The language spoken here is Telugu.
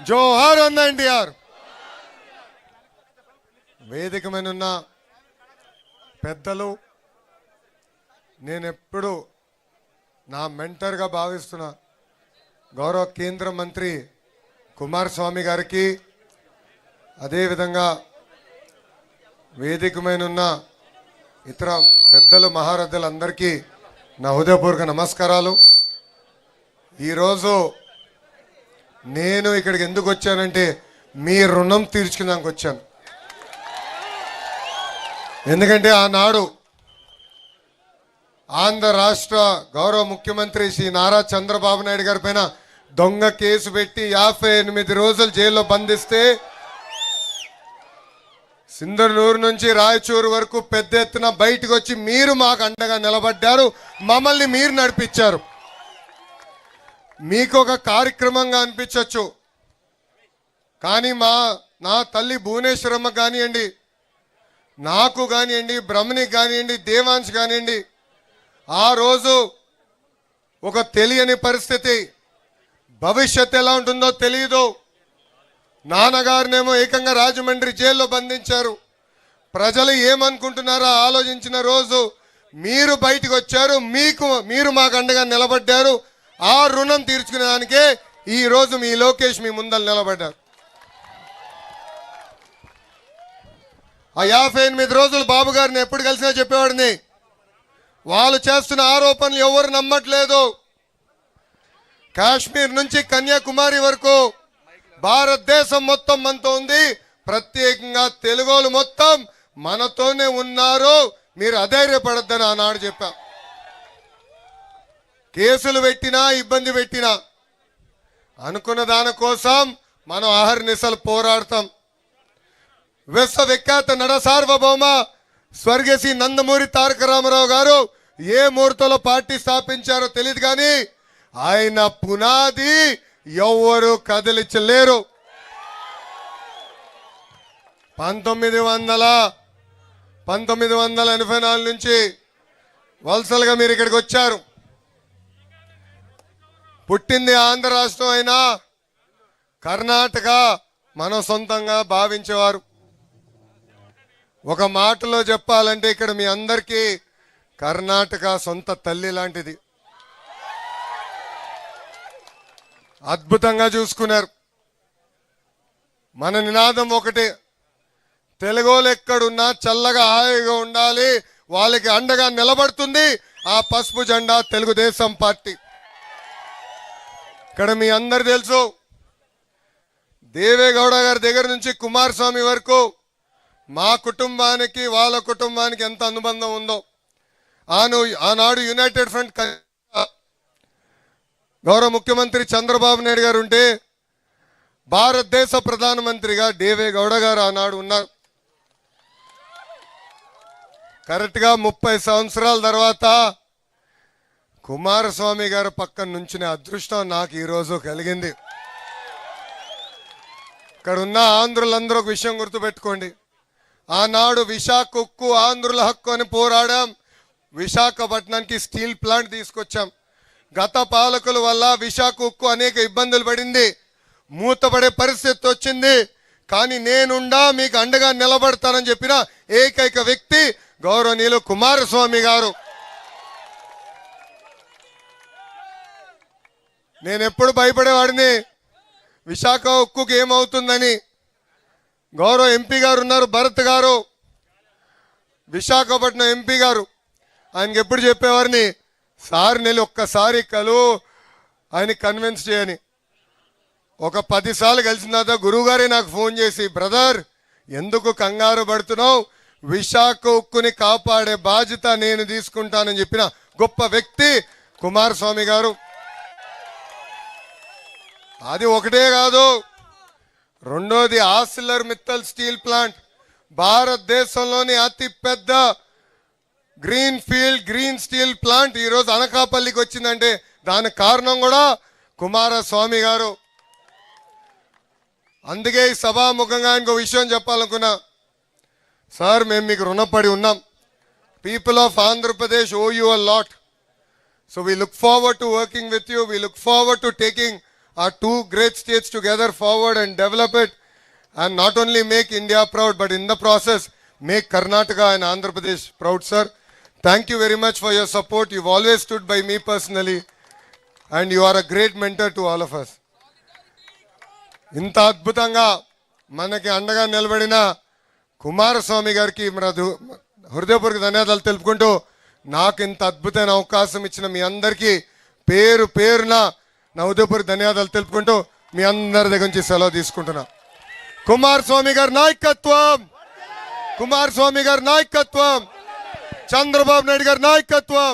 జోహార్ అన్న ఎన్టీఆర్. వేదిక మీద ఉన్న పెద్దలు, నేనెప్పుడు నా మెంటర్గా భావిస్తున్న గౌరవ కేంద్ర మంత్రి కుమారస్వామి గారికి, అదేవిధంగా వేదిక మీద ఉన్న ఇతర పెద్దలు మహారథులందరికీ నా హృదయపూర్వక నమస్కారాలు. ఈరోజు నేను ఇక్కడికి ఎందుకు వచ్చానంటే మీ రుణం తీర్చుకోవడానికి వచ్చాను. ఎందుకంటే ఆనాడు ఆంధ్ర రాష్ట్ర గౌరవ ముఖ్యమంత్రి శ్రీ నారా చంద్రబాబు నాయుడు గారి పైన దొంగ కేసు పెట్టి 58 రోజులు జైల్లో బంధిస్తే సింధనూరు నుంచి రాయచూరు వరకు పెద్ద ఎత్తున బయటకు వచ్చి మీరు మాకు అండగా నిలబడ్డారు, మమ్మల్ని మీరు నడిపించారు. మీకు ఒక కార్యక్రమంగా అనిపించవచ్చు, కానీ నా తల్లి భువనేశ్వరమ్మ కానివ్వండి, నాకు కానివ్వండి, బ్రహ్మణికి కానివ్వండి, దేవాంశ్ కానివ్వండి, ఆ రోజు ఒక తెలియని పరిస్థితి, భవిష్యత్తు ఎలా ఉంటుందో తెలియదు. నాన్నగారినేమో ఏకంగా రాజమండ్రి జైల్లో బంధించారు. ప్రజలు ఏమనుకుంటున్నారో ఆలోచించిన రోజు మీరు బయటకు వచ్చారు, మీరు మాకు అండగా నిలబడ్డారు. ఆ రుణం తీర్చుకునేదానికే ఈ రోజు మీ లోకేష్ మీ ముందర నిలబడ్డారు. ఆ 58 రోజులు బాబు గారిని ఎప్పుడు కలిసినా చెప్పేవాడిని, వాళ్ళు చేస్తున్న ఆరోపణలు ఎవరు నమ్మట్లేదు. కాశ్మీర్ నుంచి కన్యాకుమారి వరకు భారతదేశం మొత్తం మనతో ఉంది, ప్రత్యేకంగా తెలుగోలు మొత్తం మనతోనే ఉన్నారు, మీరు అధైర్యపడద్దని ఆనాడు చెప్పా. కేసులు పెట్టినా ఇబ్బంది పెట్టినా అనుకున్న దానికోసం మనం అహర్నిశలు పోరాడతాం. విశ్వవిఖ్యాత నట సార్వభౌమ స్వర్గీయ శ్రీ నందమూరి తారక రామారావు గారు ఏ ముహూర్తంలో పార్టీ స్థాపించారో తెలియదు, కానీ ఆయన పునాది ఎవరు కదిలించలేరు. 1984 నుంచి వలసలుగా మీరు ఇక్కడికి వచ్చారు. పుట్టింది ఆంధ్ర రాష్ట్రం అయినా కర్ణాటక మనం సొంతంగా భావించేవారు. ఒక మాటలో చెప్పాలంటే ఇక్కడ మీ అందరికీ కర్ణాటక సొంత తల్లి లాంటిది. అద్భుతంగా చూసుకున్నారు. మన నినాదం ఒకటే, తెలుగోలు ఎక్కడున్నా చల్లగా హాయిగా ఉండాలి, వాళ్ళకి అండగా నిలబడుతుంది ఆ పసుపు జెండా తెలుగుదేశం పార్టీ. ఇక్కడ మీ అందరు తెలుసు, దేవేగౌడ గారి దగ్గర నుంచి కుమారస్వామి వరకు మా కుటుంబానికి వాళ్ళ కుటుంబానికి ఎంత అనుబంధం ఉందో. ఆనాడు యునైటెడ్ ఫ్రంట్ గౌరవ ముఖ్యమంత్రి చంద్రబాబు నాయుడు గారు ఉంటే భారతదేశ ప్రధానమంత్రిగా దేవేగౌడ గారు ఆనాడు ఉన్నారు. కరెక్ట్గా 30 సంవత్సరాల తర్వాత కుమారస్వామి గారు పక్కన నుంచిన అదృష్టం నాకు ఈరోజు కలిగింది. ఇక్కడ ఉన్న ఆంధ్రులందరూ ఒక విషయం గుర్తుపెట్టుకోండి, ఆనాడు విశాఖ ఉక్కు ఆంధ్రుల హక్కు అని పోరాడాం. విశాఖపట్నానికి స్టీల్ ప్లాంట్ తీసుకొచ్చాం. గత పాలకుల వల్ల విశాఖ ఉక్కు అనేక ఇబ్బందులు పడింది, మూతపడే పరిస్థితి వచ్చింది. కానీ నేనుండా మీకు అండగా నిలబడతానని చెప్పిన ఏకైక వ్యక్తి గౌరవనీయులు కుమారస్వామి గారు. నేను ఎప్పుడు భయపడేవాడిని విశాఖ ఉక్కుకి ఏమవుతుందని. గౌరవ ఎంపీ గారు ఉన్నారు, భరత్ గారు, విశాఖపట్నం ఎంపీ గారు. ఆయనకి ఎప్పుడు చెప్పేవారిని, సార్ నెల ఒక్కసారి ఆయన కన్విన్స్ చేయని. ఒక 10 సార్లు కలిసిన తర్వాత గురువుగారే నాకు ఫోన్ చేసి, బ్రదర్ ఎందుకు కంగారు పడుతున్నావు, విశాఖ ఉక్కుని కాపాడే బాధ్యత నేను తీసుకుంటానని చెప్పిన గొప్ప వ్యక్తి కుమారస్వామి గారు. అది ఒకటే కాదు, రెండోది ఆర్సిలర్ మిత్తల్ స్టీల్ ప్లాంట్, భారతదేశంలోని అతి పెద్ద గ్రీన్ స్టీల్ ప్లాంట్ ఈరోజు అనకాపల్లికి వచ్చిందంటే దానికి కారణం కూడా కుమారస్వామి గారు. అందుకే ఈ సభాముఖంగా ఇంకో విషయం చెప్పాలనుకున్నా, సార్ మేము మీకు రుణపడి ఉన్నాం. People of Andhra Pradesh owe you a lot. So we look forward to working with you. We look forward to taking our two great states together forward and develop it, and not only make India proud, but in the process, make Karnataka and Andhra Pradesh proud, sir. Thank you very much for your support. You've always stood by me personally, and you are a great mentor to all of us. ఇంత అద్భుతంగా మనకి అండగా నిలబడిన కుమారస్వామి గారికి మన హృదయపూర్వక ధన్యవాదాలు తెలుపుకుంటూ నాకు ఇంత అద్భుతమైన అవకాశం ఇచ్చిన మీ అందరికీ పేరు పేరున నా హృదయపూర్వక ధన్యవాదాలు తెలుపుకుంటూ మీ అందరి దగ్గర నుంచి సెలవు తీసుకుంటున్నా. కుమారస్వామి గారి నాయకత్వం, కుమారస్వామి గారి నాయకత్వం, చంద్రబాబు నాయుడు గారి నాయకత్వం.